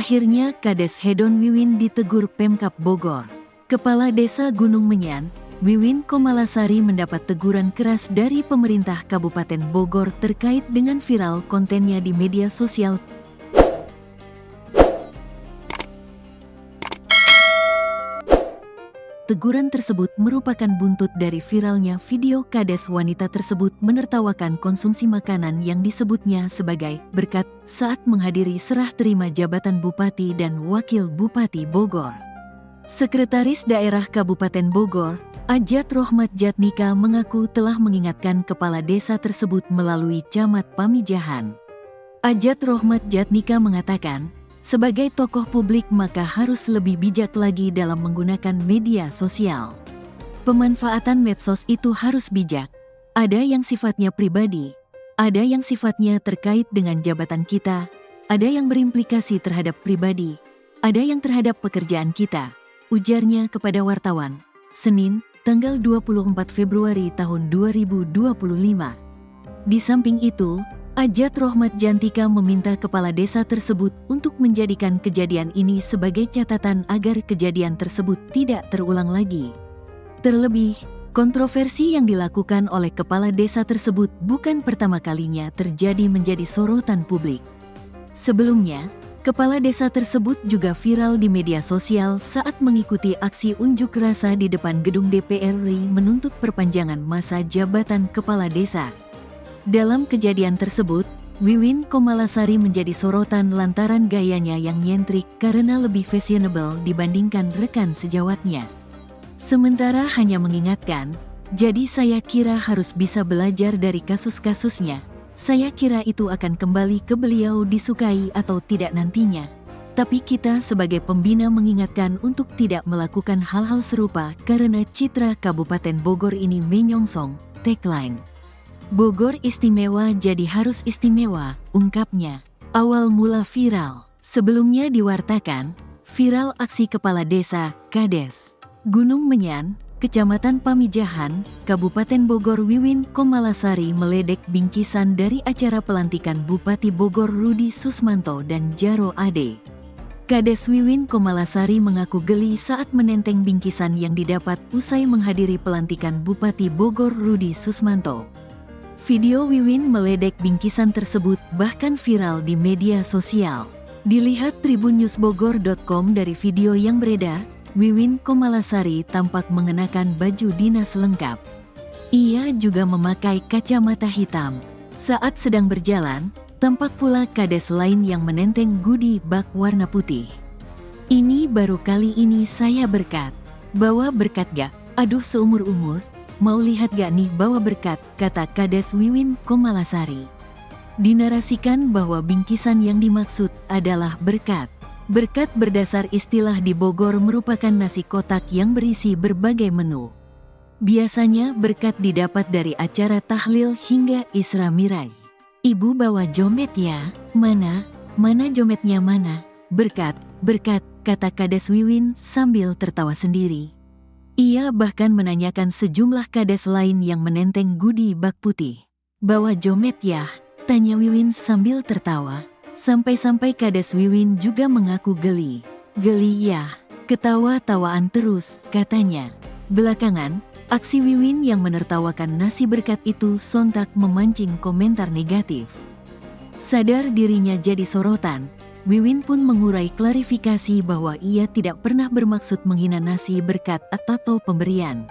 Akhirnya Kades Hedon Wiwin ditegur Pemkab Bogor. Kepala Desa Gunung Menyan, Wiwin Komalasari mendapat teguran keras dari pemerintah Kabupaten Bogor terkait dengan viral kontennya di media sosial. Teguran tersebut merupakan buntut dari viralnya video Kades wanita tersebut menertawakan konsumsi makanan yang disebutnya sebagai berkat saat menghadiri serah terima jabatan Bupati dan Wakil Bupati Bogor. Sekretaris Daerah Kabupaten Bogor, Ajat Rohmat Jatnika mengaku telah mengingatkan kepala desa tersebut melalui Camat Pamijahan. Ajat Rohmat Jatnika mengatakan, sebagai tokoh publik maka harus lebih bijak lagi dalam menggunakan media sosial. Pemanfaatan medsos itu harus bijak. Ada yang sifatnya pribadi, ada yang sifatnya terkait dengan jabatan kita, ada yang berimplikasi terhadap pribadi, ada yang terhadap pekerjaan kita, ujarnya kepada wartawan, Senin, tanggal 24 Februari tahun 2025. Di samping itu, Ajat Rohmat Jatnika meminta kepala desa tersebut untuk menjadikan kejadian ini sebagai catatan agar kejadian tersebut tidak terulang lagi. Terlebih, kontroversi yang dilakukan oleh kepala desa tersebut bukan pertama kalinya terjadi menjadi sorotan publik. Sebelumnya, kepala desa tersebut juga viral di media sosial saat mengikuti aksi unjuk rasa di depan gedung DPR RI menuntut perpanjangan masa jabatan kepala desa. Dalam kejadian tersebut, Wiwin Komalasari menjadi sorotan lantaran gayanya yang nyentrik karena lebih fashionable dibandingkan rekan sejawatnya. Sementara hanya mengingatkan, jadi saya kira harus bisa belajar dari kasus-kasusnya. Saya kira itu akan kembali ke beliau disukai atau tidak nantinya. Tapi kita sebagai pembina mengingatkan untuk tidak melakukan hal-hal serupa karena citra Kabupaten Bogor ini menyongsong, tagline. Bogor istimewa jadi harus istimewa, ungkapnya. Awal mula viral. Sebelumnya diwartakan, viral aksi kepala desa, Kades Gunung Menyan, Kecamatan Pamijahan, Kabupaten Bogor Wiwin Komalasari meledek bingkisan dari acara pelantikan Bupati Bogor Rudi Susmanto dan Jaro Ade. Kades Wiwin Komalasari mengaku geli saat menenteng bingkisan yang didapat usai menghadiri pelantikan Bupati Bogor Rudi Susmanto. Video Wiwin meledek bingkisan tersebut bahkan viral di media sosial. Dilihat tribunnews.bogor.com dari video yang beredar, Wiwin Komalasari tampak mengenakan baju dinas lengkap. Ia juga memakai kacamata hitam. Saat sedang berjalan, tampak pula kades lain yang menenteng goodie bag warna putih. Ini baru kali ini saya berkat. Bawa berkat gak? Aduh seumur-umur. Mau lihat gak nih bawa berkat, kata Kades Wiwin Komalasari. Dinarasikan bahwa bingkisan yang dimaksud adalah berkat. Berkat berdasar istilah di Bogor merupakan nasi kotak yang berisi berbagai menu. Biasanya berkat didapat dari acara tahlil hingga Isra Mi'raj. Ibu bawa jomet ya? Mana jometnya mana? Berkat, kata Kades Wiwin sambil tertawa sendiri. Ia bahkan menanyakan sejumlah kades lain yang menenteng goodie bag putih. Bawa jomet ya? Tanya Wiwin sambil tertawa. Sampai-sampai Kades Wiwin juga mengaku geli. Geli ya? Ketawa-tawaan terus, katanya. Belakangan, aksi Wiwin yang menertawakan nasi berkat itu sontak memancing komentar negatif. Sadar dirinya jadi sorotan, Wiwin pun mengurai klarifikasi bahwa ia tidak pernah bermaksud menghina nasi berkat atau pemberian.